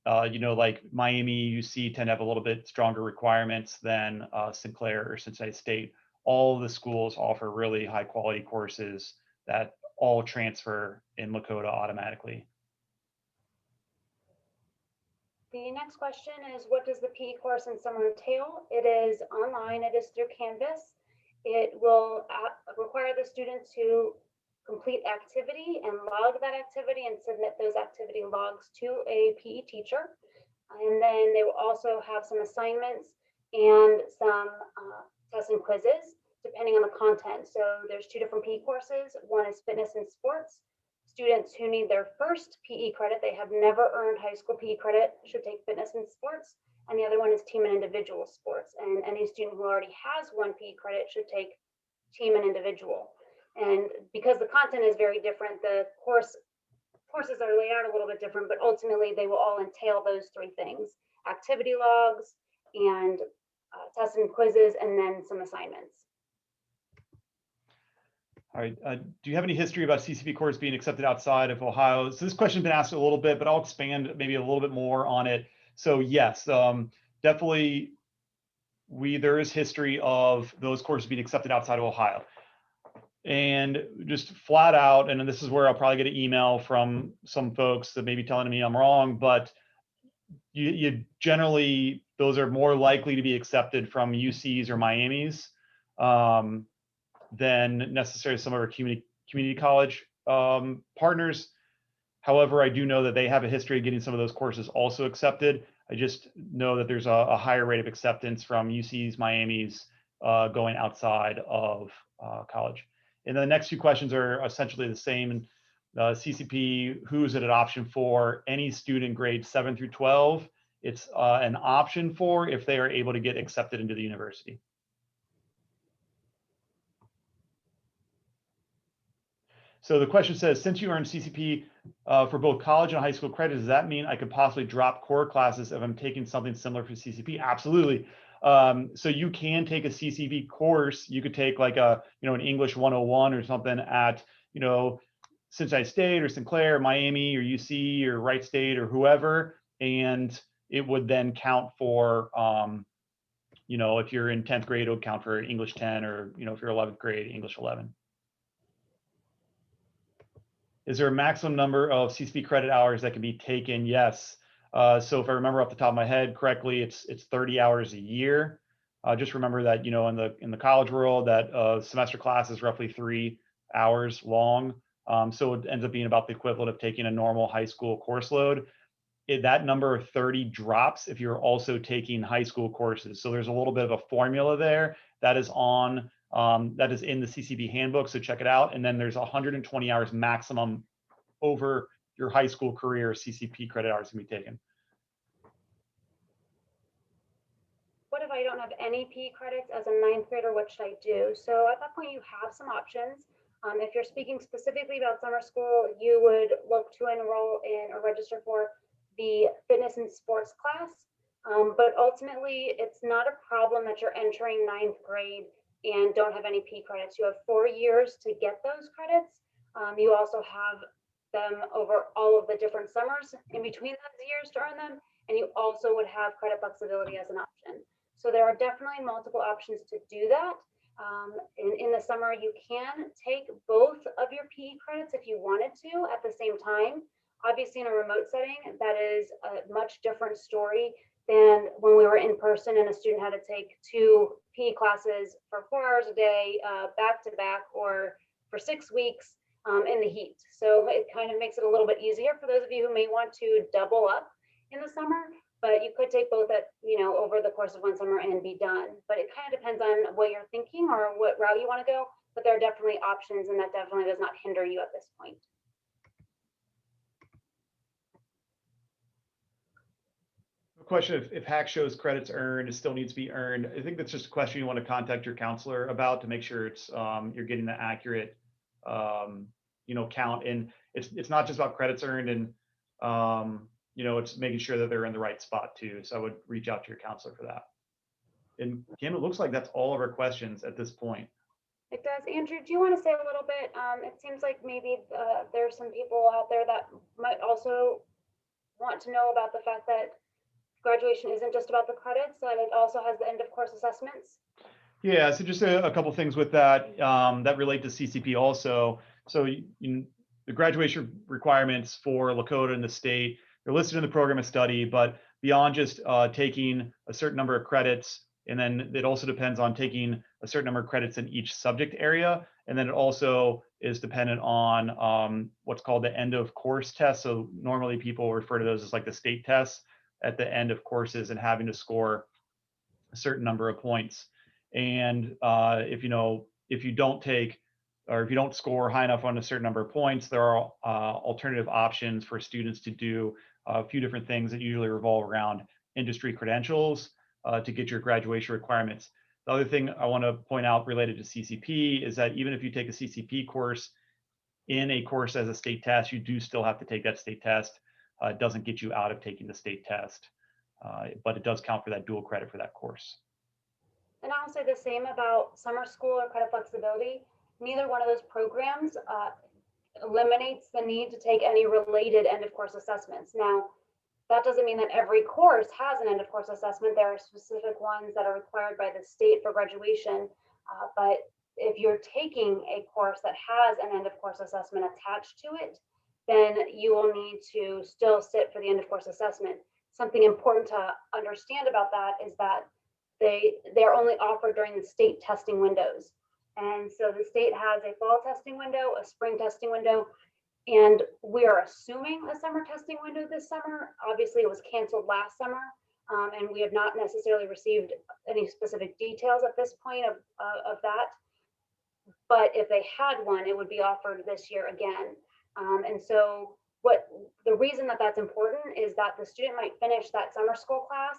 Like Miami, UC tend to have a little bit stronger requirements than Sinclair or Cincinnati State. All of the schools offer really high quality courses that all transfer in Lakota automatically. The next question is, what does the PE course in summer entail? It is online. It is through Canvas. It will require the student to complete activity and log that activity and submit those activity logs to a PE teacher. And then they will also have some assignments and some tests and quizzes depending on the content. So there's 2 different PE courses. One is fitness and sports. Students who need their first PE credit, they have never earned high school PE credit, should take fitness and sports. And the other one is team and individual sports. And any student who already has 1 PE credit should take team and individual. And because the content is very different, the courses are laid out a little bit different, but ultimately they will all entail those 3 things: activity logs and tests and quizzes, and then some assignments. All right. Do you have any history about CCP courts being accepted outside of Ohio? So this question has been asked a little bit, but I'll expand maybe a little bit more on it. So yes, definitely there is history of those courses being accepted outside of Ohio. And just flat out, and this is where I'll probably get an email from some folks that may be telling me I'm wrong, but you generally, those are more likely to be accepted from UCs or Miamis than necessarily some of our community college partners. However, I do know that they have a history of getting some of those courses also accepted. I just know that there's a higher rate of acceptance from UCs, Miamis going outside of college. And the next few questions are essentially the same. CCP, who is it an option for? Any student grades 7 through 12. It's an option for if they are able to get accepted into the university. So the question says, since you earn CCP for both college and high school credits, does that mean I could possibly drop core classes if I'm taking something similar for CCP? Absolutely. So you can take a CCP course. You could take like a, an English 101 or something at, Cincinnati State or Sinclair, Miami or UC or Wright State or whoever, and it would then count for, if you're in 10th grade, it would count for English 10, or, if you're 11th grade, English 11. Is there a maximum number of CCP credit hours that can be taken? Yes. So if I remember off the top of my head correctly, it's 30 hours a year. Just remember that, in the college world, that semester class is roughly 3 hours long. So it ends up being about the equivalent of taking a normal high school course load. That number of 30 drops if you're also taking high school courses. So there's a little bit of a formula there that is on that is in the CCP handbook. So check it out. And then there's 120 hours maximum over your high school career CCP credit hours can be taken. What if I don't have any PE credits as a 9th grader? What should I do? So at that point, you have some options. If you're speaking specifically about summer school, you would look to enroll in or register for the fitness and sports class. But ultimately, it's not a problem that you're entering 9th grade and don't have any PE credits. You have 4 years to get those credits. You also have them over all of the different summers in between those years to earn them. And you also would have credit flexibility as an option. So there are definitely multiple options to do that. In the summer, you can take both of your PE credits if you wanted to at the same time. Obviously, in a remote setting, that is a much different story than when we were in person and a student had to take 2 PE classes for 4 hours a day, back to back, or for 6 weeks in the heat. So it kind of makes it a little bit easier for those of you who may want to double up in the summer, but you could take both at, over the course of one summer and be done. But it kind of depends on what you're thinking or what route you want to go, but there are definitely options, and that definitely does not hinder you at this point. Question, if hack shows credits earned, it still needs to be earned. I think that's just a question you want to contact your counselor about to make sure it's you're getting the accurate count. And it's not just about credits earned, and it's making sure that they're in the right spot too. So I would reach out to your counselor for that. And Kim, it looks like that's all of our questions at this point. It does. Andrew, do you want to say a little bit? It seems like maybe there's some people out there that might also want to know about the fact that graduation isn't just about the credits, that it also has the end of course assessments. Yeah, so just a couple things with that that relate to CCP also. So the graduation requirements for Lakota in the state, they're listed in the program of study, but beyond just taking a certain number of credits, and then it also depends on taking a certain number of credits in each subject area. And then it also is dependent on what's called the end of course test. So normally people refer to those as like the state tests at the end of courses and having to score a certain number of points. And if you don't take, or if you don't score high enough on a certain number of points, there are alternative options for students to do a few different things that usually revolve around industry credentials to get your graduation requirements. The other thing I want to point out related to CCP is that even if you take a CCP course in a course as a state test, you do still have to take that state test. It doesn't get you out of taking the state test, but it does count for that dual credit for that course. And I'll say the same about summer school or credit flexibility. Neither one of those programs eliminates the need to take any related end of course assessments. Now, that doesn't mean that every course has an end of course assessment. There are specific ones that are required by the state for graduation. But if you're taking a course that has an end of course assessment attached to it, then you will need to still sit for the end of course assessment. Something important to understand about that is that they're only offered during the state testing windows. And so the state has a fall testing window, a spring testing window, and we are assuming a summer testing window this summer. Obviously, it was canceled last summer, and we have not necessarily received any specific details at this point of that. But if they had one, it would be offered this year again. And so the reason that that's important is that the student might finish that summer school class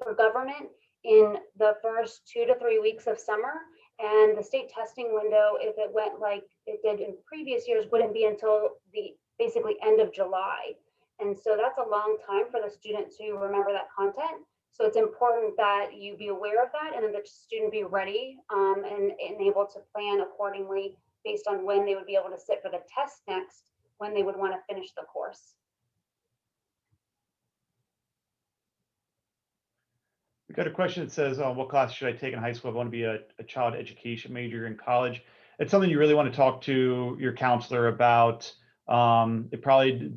for government in the first 2 to 3 weeks of summer, And the state testing window, if it went like it did in previous years, wouldn't be until the basically end of July. And so that's a long time for the student to remember that content. So it's important that you be aware of that and that the student be ready and able to plan accordingly based on when they would be able to sit for the test next, when they would want to finish the course. We got a question that says, what class should I take in high school if I want to be a child education major in college? It's something you really want to talk to your counselor about. It probably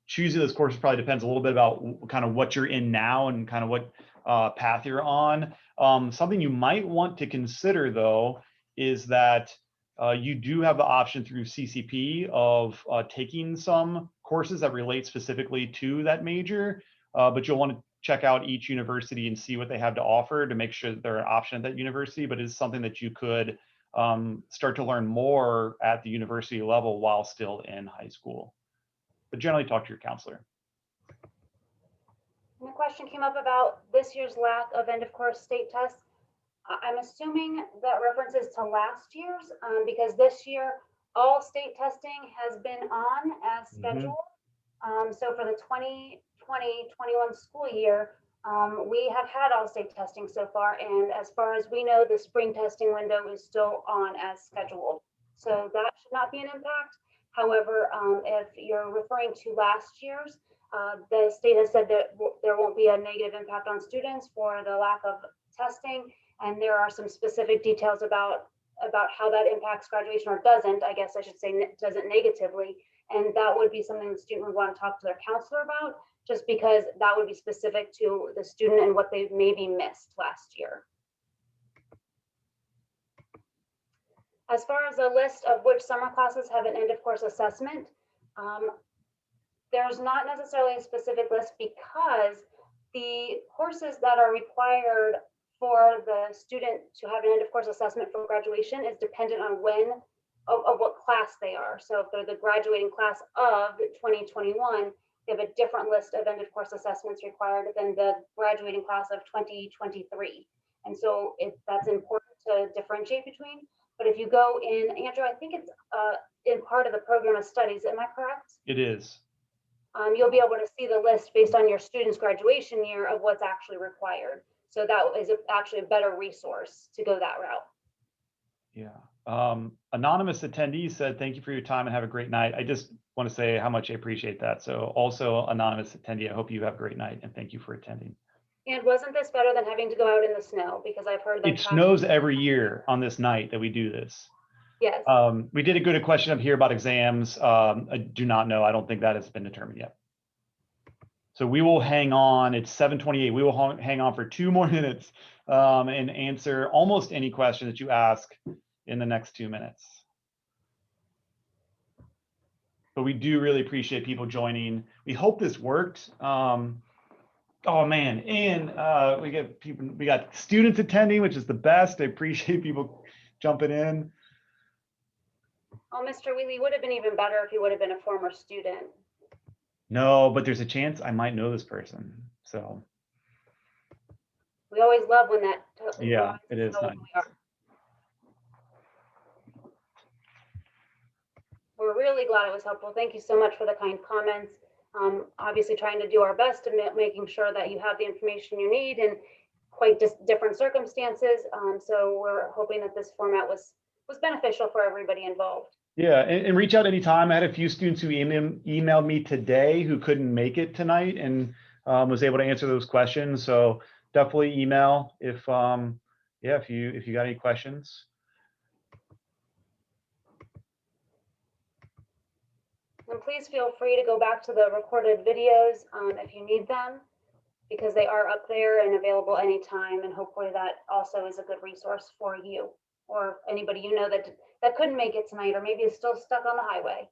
choosing this course probably depends a little bit about kind of what you're in now and kind of what path you're on. Something you might want to consider though is that you do have the option through CCP of taking some courses that relate specifically to that major, but you'll want to check out each university and see what they have to offer to make sure that they're an option at that university, but it's something that you could start to learn more at the university level while still in high school. But generally talk to your counselor. And the question came up about this year's lack of end of course state tests. I'm assuming that references to last year's because this year all state testing has been on as scheduled. So for the 2020-21 school year, we have had all state testing so far, and as far as we know, the spring testing window is still on as scheduled. So that should not be an impact. However, if you're referring to last year's, the state has said that there won't be a negative impact on students for the lack of testing, and there are some specific details about how that impacts graduation, or doesn't, I guess I should say, doesn't negatively. And that would be something the student would want to talk to their counselor about, just because that would be specific to the student and what they maybe missed last year. As far as a list of which summer classes have an end of course assessment, there's not necessarily a specific list because the courses that are required for the student to have an end of course assessment for graduation is dependent on of what class they are. So if they're the graduating class of 2021, they have a different list of end of course assessments required than the graduating class of 2023. And so that's important to differentiate between. But if you go in, Andrew, I think it's in part of the program of studies, am I correct? It is. You'll be able to see the list based on your student's graduation year of what's actually required. So that is actually a better resource to go that route. Yeah. Anonymous attendee said, thank you for your time and have a great night. I just want to say how much I appreciate that. So also anonymous attendee, I hope you have a great night and thank you for attending. And wasn't this better than having to go out in the snow? Because I've heard that it snows every year on this night that we do this. Yes. We did a question up here about exams. I do not know. I don't think that has been determined yet. So we will hang on. It's 7:28. We will hang on for 2 more minutes and answer almost any question that you ask in the next 2 minutes. But we do really appreciate people joining. We hope this worked. Oh man, and we got students attending, which is the best. I appreciate people jumping in. Oh, Mr. Wheatley would have been even better if he would have been a former student. No, but there's a chance I might know this person. So we always love when that. Yeah, it is nice. We're really glad it was helpful. Thank you so much for the kind comments. Obviously trying to do our best to making sure that you have the information you need in quite different circumstances. So we're hoping that this format was beneficial for everybody involved. Yeah, and reach out anytime. I had a few students who emailed me today who couldn't make it tonight and was able to answer those questions. So definitely email if you got any questions. And please feel free to go back to the recorded videos if you need them, because they are up there and available anytime. And hopefully that also is a good resource for you or anybody you know that couldn't make it tonight, or maybe is still stuck on the highway.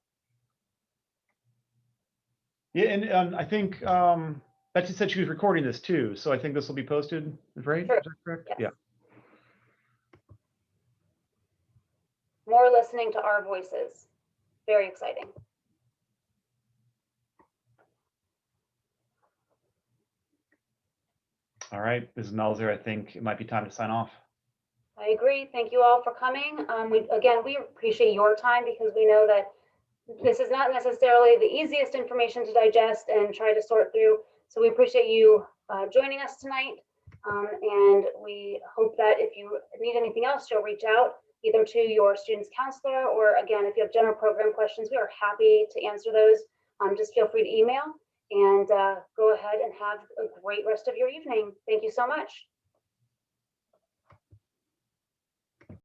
Yeah, and I think Betsy said she was recording this too, so I think this will be posted, right? Sure. Is that correct? Yes. Yeah. More listening to our voices. Very exciting. All right, Ms. Melzer, I think it might be time to sign off. I I agree. Thank you all for coming. We appreciate your time because we know that this is not necessarily the easiest information to digest and try to sort through. So we appreciate you joining us tonight. And we hope that if you need anything else, you'll reach out either to your student's counselor, or again, if you have general program questions, we are happy to answer those. Just feel free to email, and go ahead and have a great rest of your evening. Thank you so much.